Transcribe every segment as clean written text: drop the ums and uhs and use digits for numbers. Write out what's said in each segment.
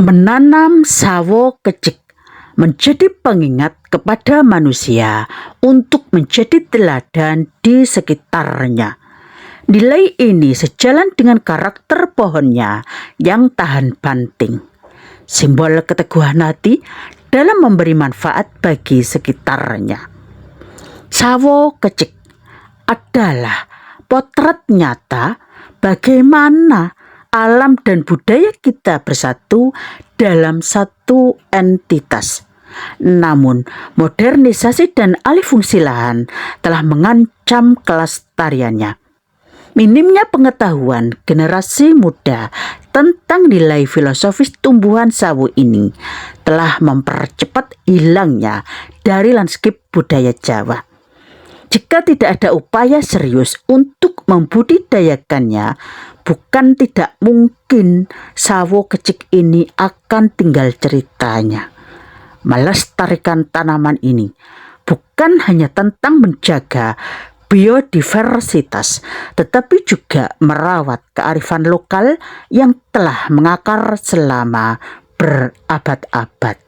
Menanam sawo kecik menjadi pengingat kepada manusia untuk menjadi teladan di sekitarnya. Nilai ini sejalan dengan karakter pohonnya yang tahan banting. Simbol keteguhan hati dalam memberi manfaat bagi sekitarnya. Sawo kecik adalah potret nyata bagaimana alam dan budaya kita bersatu dalam satu entitas. Namun, modernisasi dan alih fungsi lahan telah mengancam kelestariannya. Minimnya pengetahuan generasi muda tentang nilai filosofis tumbuhan sawo ini telah mempercepat hilangnya dari lanskap budaya Jawa. Jika tidak ada upaya serius untuk membudidayakannya, bukan tidak mungkin sawo kecik ini akan tinggal ceritanya. Melestarikan tanaman ini bukan hanya tentang menjaga biodiversitas, tetapi juga merawat kearifan lokal yang telah mengakar selama berabad-abad.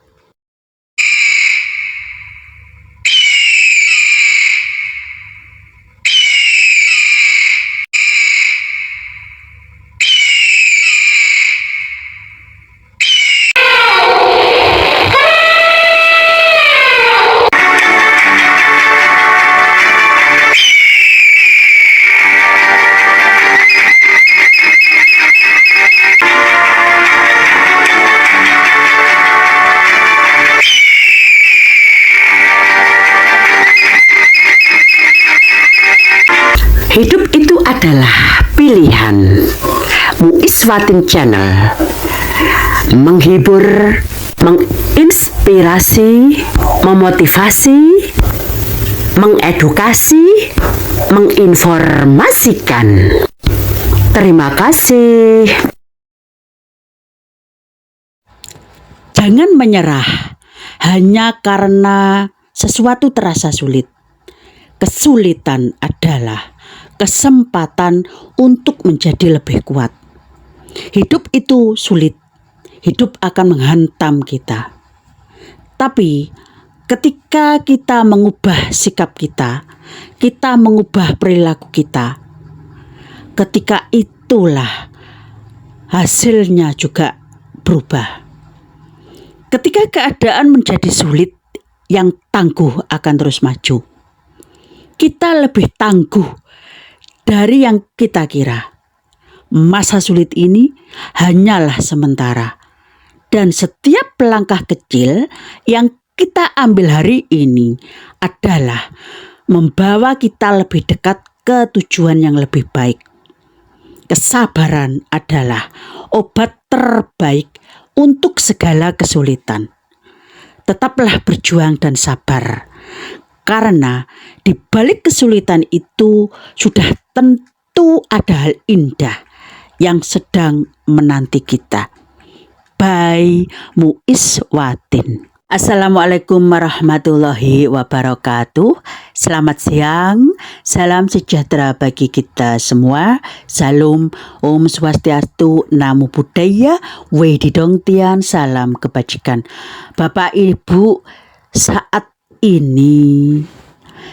Hidup itu adalah pilihan. Muis Watin Channel menghibur, menginspirasi, memotivasi, mengedukasi, menginformasikan. Terima kasih. Jangan menyerah hanya karena sesuatu terasa sulit. Kesulitan adalah kesempatan untuk menjadi lebih kuat. Hidup itu sulit. Hidup akan menghantam kita. Tapi ketika kita mengubah sikap kita mengubah perilaku kita, ketika itulah hasilnya juga berubah. Ketika keadaan menjadi sulit, yang tangguh akan terus maju. Kita lebih tangguh dari yang kita kira. Masa sulit ini hanyalah sementara. Dan setiap langkah kecil yang kita ambil hari ini adalah membawa kita lebih dekat ke tujuan yang lebih baik. Kesabaran adalah obat terbaik untuk segala kesulitan. Tetaplah berjuang dan sabar. Karena di balik kesulitan itu sudah tentu ada hal indah yang sedang menanti kita. By Muis Watin. Assalamualaikum warahmatullahi wabarakatuh. Selamat siang, salam sejahtera bagi kita semua. Salam Om Swastiastu, Namo Buddhaya, Wedidongtian, salam kebajikan. Bapak Ibu, saat ini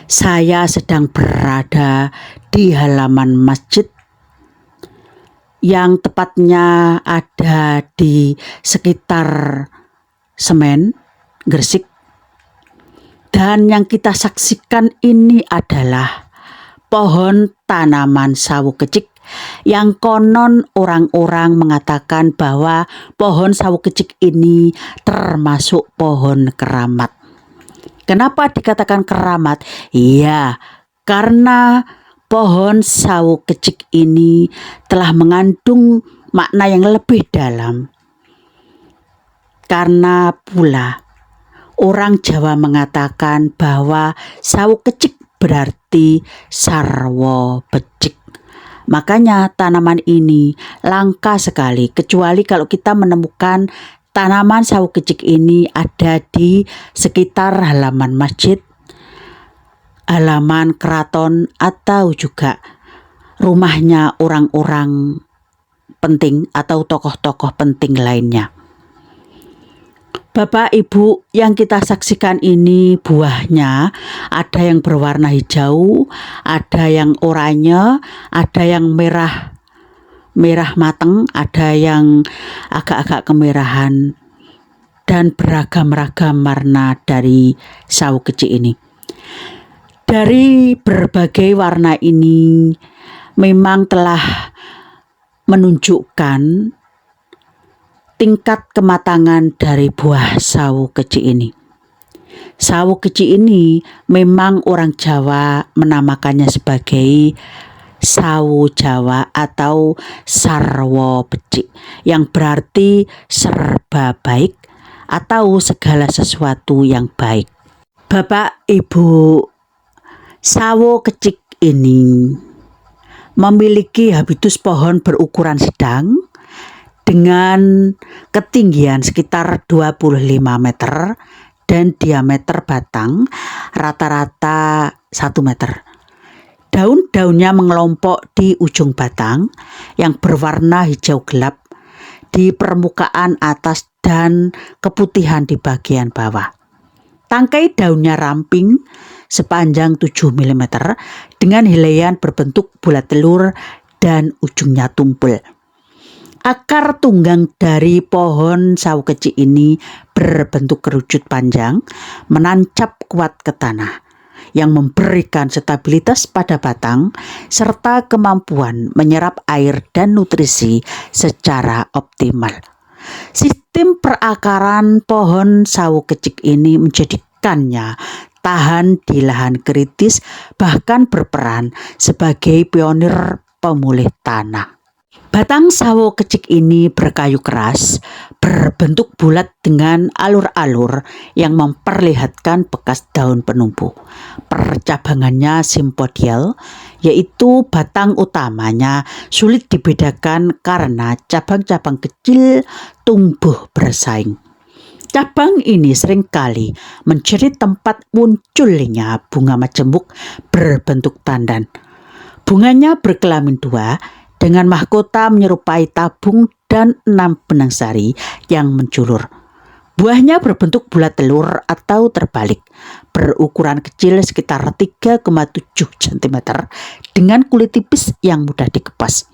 saya sedang berada di halaman masjid yang tepatnya ada di sekitar Semen, Gresik. Dan yang kita saksikan ini adalah pohon tanaman sawo kecik yang konon orang-orang mengatakan bahwa pohon sawo kecik ini termasuk pohon keramat. Kenapa dikatakan keramat? Iya, karena pohon sawo kecik ini telah mengandung makna yang lebih dalam. Karena pula orang Jawa mengatakan bahwa sawo kecik berarti sarwo becik. Makanya tanaman ini langka sekali, kecuali kalau kita menemukan tanaman sawo kecik ini ada di sekitar halaman masjid, halaman keraton, atau juga rumahnya orang-orang penting atau tokoh-tokoh penting lainnya. Bapak Ibu, yang kita saksikan ini buahnya ada yang berwarna hijau, ada yang oranye, ada yang merah mateng, ada yang agak-agak kemerahan, dan beragam-ragam warna dari sawo kecik ini. Dari berbagai warna ini memang telah menunjukkan tingkat kematangan dari buah sawo kecik ini. Sawo kecik ini memang orang Jawa menamakannya sebagai sawo Jawa atau sarwo becik, yang berarti serba baik atau segala sesuatu yang baik. Bapak Ibu, sawo kecik ini memiliki habitus pohon berukuran sedang dengan ketinggian sekitar 25 meter dan diameter batang rata-rata 1 meter. Daun-daunnya mengelompok di ujung batang yang berwarna hijau gelap di permukaan atas dan keputihan di bagian bawah. Tangkai daunnya ramping sepanjang 7 mm dengan helaian berbentuk bulat telur dan ujungnya tumpul. Akar tunggang dari pohon sawo kecik ini berbentuk kerucut panjang, menancap kuat ke tanah, yang memberikan stabilitas pada batang serta kemampuan menyerap air dan nutrisi secara optimal. Sistem perakaran pohon sawo kecik ini menjadikannya tahan di lahan kritis, bahkan berperan sebagai pionir pemulih tanah. Batang sawo kecik ini berkayu keras, berbentuk bulat dengan alur-alur yang memperlihatkan bekas daun penumpu. Percabangannya simpodial, yaitu batang utamanya sulit dibedakan karena cabang-cabang kecil tumbuh bersaing. Cabang ini seringkali menjadi tempat munculnya bunga majemuk berbentuk tandan. Bunganya berkelamin dua, dengan mahkota menyerupai tabung dan 6 benang sari yang menjulur. Buahnya berbentuk bulat telur atau terbalik, berukuran kecil sekitar 3,7 cm dengan kulit tipis yang mudah dikepas.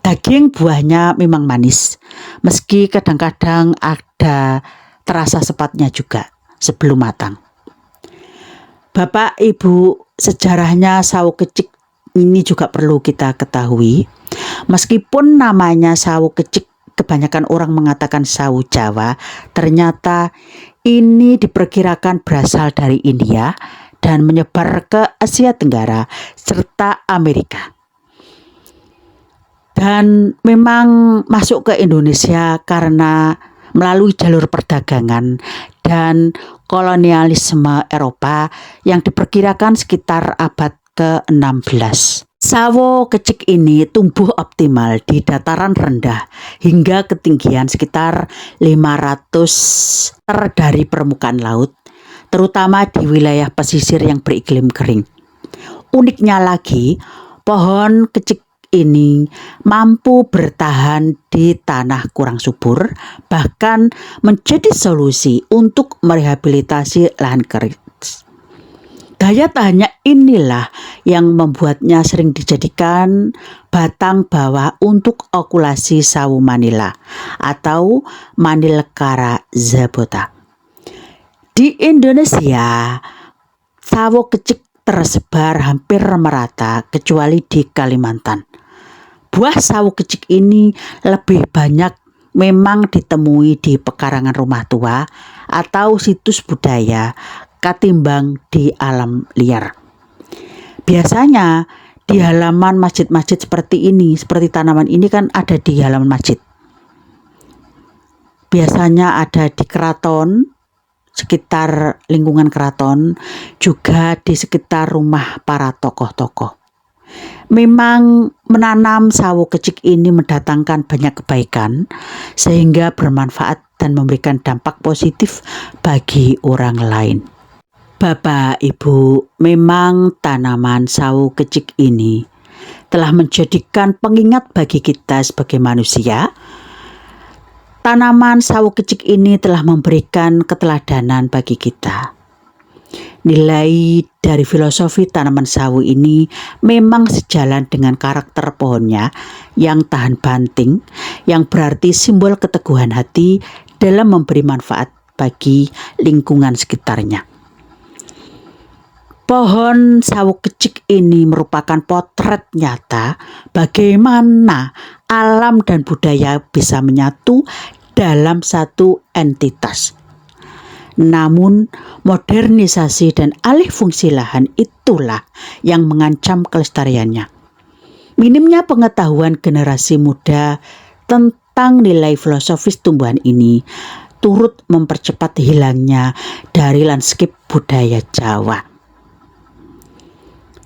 Daging buahnya memang manis, meski kadang-kadang ada terasa sepatnya juga sebelum matang. Bapak Ibu, sejarahnya sawo kecik ini juga perlu kita ketahui. Meskipun namanya sawo kecik, kebanyakan orang mengatakan sawo Jawa, ternyata ini diperkirakan berasal dari India dan menyebar ke Asia Tenggara serta Amerika. Dan memang masuk ke Indonesia karena melalui jalur perdagangan dan kolonialisme Eropa yang diperkirakan sekitar abad ke-16. Sawo kecik ini tumbuh optimal di dataran rendah hingga ketinggian sekitar 500 meter dari permukaan laut, terutama di wilayah pesisir yang beriklim kering. Uniknya lagi, pohon kecik ini mampu bertahan di tanah kurang subur, bahkan menjadi solusi untuk merehabilitasi lahan kering. Daya tahannya inilah yang membuatnya sering dijadikan batang bawah untuk okulasi sawo Manila atau Manilekara zabota. Di Indonesia, sawo kecik tersebar hampir merata kecuali di Kalimantan. Buah sawo kecik ini lebih banyak memang ditemui di pekarangan rumah tua atau situs budaya ketimbang di alam liar. Biasanya di halaman masjid-masjid seperti ini, seperti tanaman ini kan ada di halaman masjid. Biasanya ada di keraton, sekitar lingkungan keraton, juga di sekitar rumah para tokoh-tokoh. Memang menanam sawo kecik ini mendatangkan banyak kebaikan sehingga bermanfaat dan memberikan dampak positif bagi orang lain. Bapak Ibu, memang tanaman sawo kecik ini telah menjadikan pengingat bagi kita sebagai manusia Tanaman sawo kecik ini telah memberikan keteladanan bagi kita. Nilai dari filosofi tanaman sawo ini memang sejalan dengan karakter pohonnya yang tahan banting, yang berarti simbol keteguhan hati dalam memberi manfaat bagi lingkungan sekitarnya. Pohon sawo kecik ini merupakan potret nyata bagaimana alam dan budaya bisa menyatu dalam satu entitas. Namun, modernisasi dan alih fungsi lahan itulah yang mengancam kelestariannya. Minimnya pengetahuan generasi muda tentang nilai filosofis tumbuhan ini turut mempercepat hilangnya dari lanskap budaya Jawa.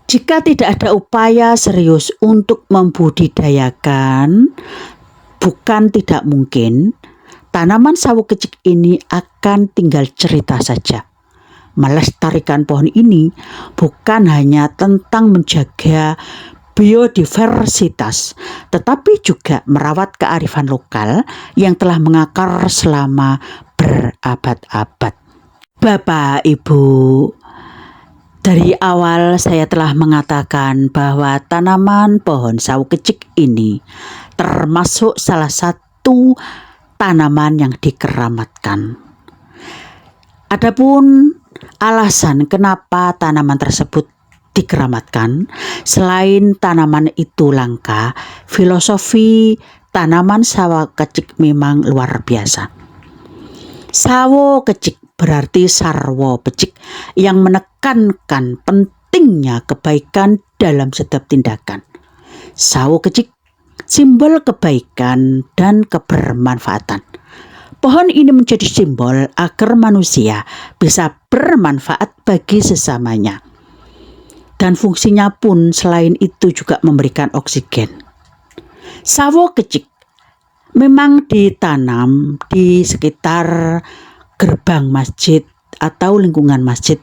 Jika tidak ada upaya serius untuk membudidayakan, bukan tidak mungkin tanaman sawo kecik ini akan tinggal cerita saja. Melestarikan pohon ini bukan hanya tentang menjaga biodiversitas, tetapi juga merawat kearifan lokal yang telah mengakar selama berabad-abad. Bapak, Ibu, dari awal saya telah mengatakan bahwa tanaman pohon sawo kecik ini termasuk salah satu tanaman yang dikeramatkan. Adapun alasan kenapa tanaman tersebut dikeramatkan, selain tanaman itu langka, filosofi tanaman sawo kecik memang luar biasa. Sawo kecik berarti sarwa becik yang menekankan pentingnya kebaikan dalam setiap tindakan. Sawo kecik simbol kebaikan dan kebermanfaatan. Pohon ini menjadi simbol agar manusia bisa bermanfaat bagi sesamanya. Dan fungsinya pun selain itu juga memberikan oksigen. Sawo kecik memang ditanam di sekitar gerbang masjid atau lingkungan masjid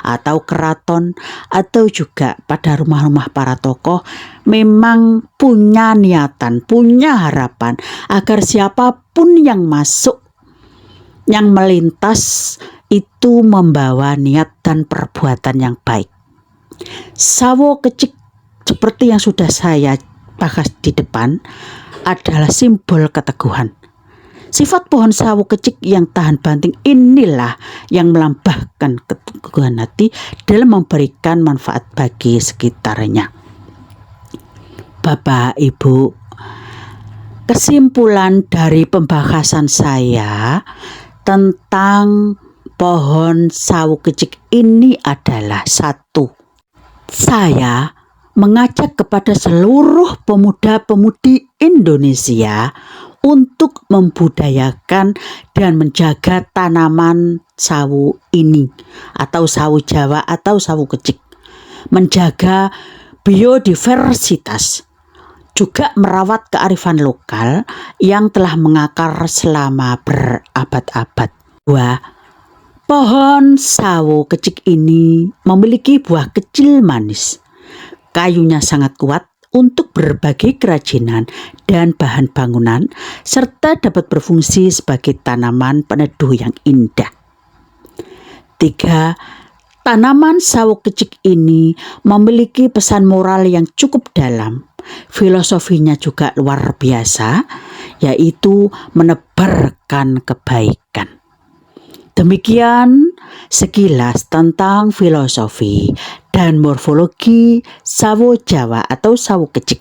atau keraton, atau juga pada rumah-rumah para tokoh, memang punya niatan, punya harapan agar siapapun yang masuk, yang melintas itu membawa niat dan perbuatan yang baik. Sawo kecik seperti yang sudah saya bahas di depan adalah simbol keteguhan. Sifat pohon sawo kecik yang tahan banting inilah yang melambangkan keteguhan hati dalam memberikan manfaat bagi sekitarnya. Bapak, Ibu, kesimpulan dari pembahasan saya tentang pohon sawo kecik ini adalah: 1. Saya mengajak kepada seluruh pemuda-pemudi Indonesia untuk membudayakan dan menjaga tanaman sawo ini, atau sawo Jawa atau sawo kecik. Menjaga biodiversitas, juga merawat kearifan lokal yang telah mengakar selama berabad-abad. 2. Pohon sawo kecik ini memiliki buah kecil manis. Kayunya sangat kuat untuk berbagai kerajinan dan bahan bangunan, serta dapat berfungsi sebagai tanaman peneduh yang indah. 3. Tanaman sawo kecik ini memiliki pesan moral yang cukup dalam. Filosofinya juga luar biasa, yaitu menebarkan kebaikan. Demikian sekilas tentang filosofi dan morfologi sawo Jawa atau sawo kecik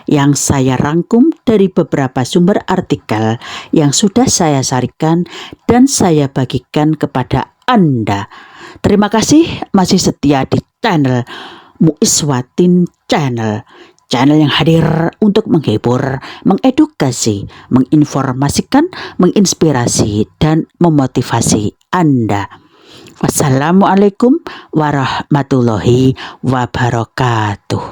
yang saya rangkum dari beberapa sumber artikel yang sudah saya sarikan dan saya bagikan kepada Anda. Terima kasih masih setia di channel Muiswatin Channel. Channel yang hadir untuk menghibur, mengedukasi, menginformasikan, menginspirasi, dan memotivasi Anda. Wassalamualaikum warahmatullahi wabarakatuh.